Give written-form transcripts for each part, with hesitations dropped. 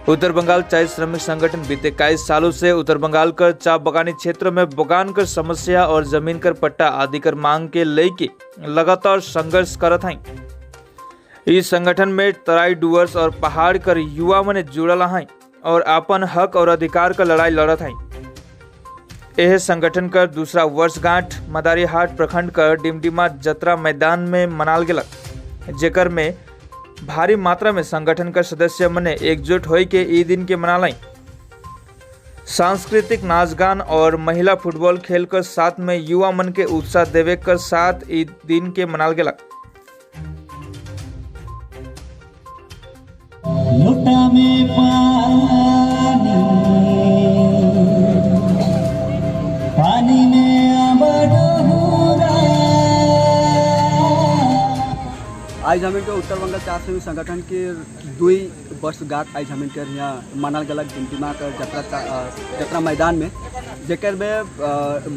उत्तर बंगाल चाय श्रमिक संगठन बीते 21 सालों से उत्तर बंगाल कर चा बगानी क्षेत्र में बगान कर समस्या और जमीन कर पट्टा आदि कर मांग के लेके लगातार संघर्ष करत हैं। इस संगठन में तराई डूअर्स और पहाड़ कर युवा मन जुड़ल हैं और अपन हक और अधिकार का लड़ाई लड़त हैं। यह संगठन कर दूसरा वर्षगांठ मदारीहाट प्रखंड कर डिमडिमा जतरा मैदान में मनाल गेलक, जेकर में भारी मात्रा में संगठन का सदस्य मने एकजुट होई के ई दिन के मनालाई। सांस्कृतिक नाच गान और महिला फुटबॉल खेल कर साथ में युवा मन के उत्साह देवे कर साथ ई दिन के मनाल गेला। लोटा में पानी में आज हमें के उत्तर बंगाल चाय श्रमिक संगठन के 2 वर्षगांठ आज हमें के यहाँ मनाल गलक डिमडिमा का जतरा मैदान में, जेकर में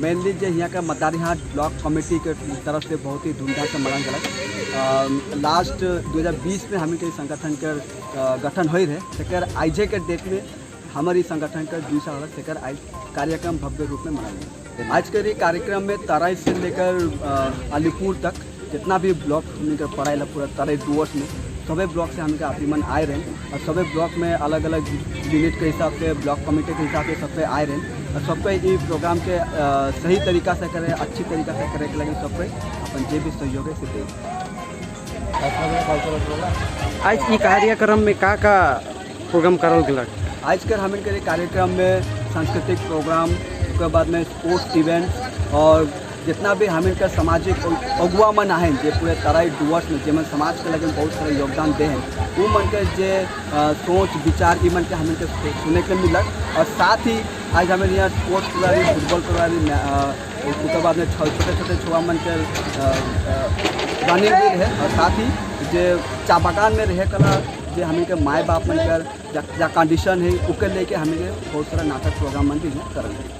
मेनली जो यहाँ का मदारीहाट ब्लॉक कमेटी के तरफ से बहुत ही धूमधाम से मनाल गलक। लास्ट 2020 में हमें के संगठन के गठन हुई रहे, जेकर आइजे के डेट में हमारी संगठन का 2 साल जेकर आज कार्यक्रम भव्य रूप में मनाया गया। आज के कार्यक्रम में तराई से लेकर अलीपुर तक जितना भी ब्लॉक हमने पढ़ाई पूरा तराई डूअर्स में सभी ब्लॉक से हमके आफरीमन आए रहे और सभी ब्लॉक में अलग अलग यूनिट के हिसाब से ब्लॉक कमेटी के हिसाब से सबसे आए रहे और सबको ये प्रोग्राम के सही तरीका से करें, अच्छी तरीका से करे के लगे सबको अपन जो भी सहयोग है से आज ये कार्यक्रम में का प्रोग्राम करल गया। आज कर हमें के कार्यक्रम में सांस्कृतिक प्रोग्राम, उसके बाद में स्पोर्ट्स इवेंट और जितना भी हमें का सामाजिक अगुआ मन है जो पूरे तराई डूअर्स में जो मन समाज के लगे बहुत सारा योगदान दे हैं वो मन के जो सोच विचार ई मन के हमें के सुने के मिलक। और साथ ही आज हमें यहाँ स्पोर्ट्स करारी, फुटबॉल करारी, उसके बाद में छोटे छोटे छुआ मन के रनिंग भी है और साथ ही जो चा बागान में रहे कला जो हमें के माए बाप मन कर कंडीशन है उके लेके हमें बहुत सारा नाटक प्रोग्राम मन भी करेंगे।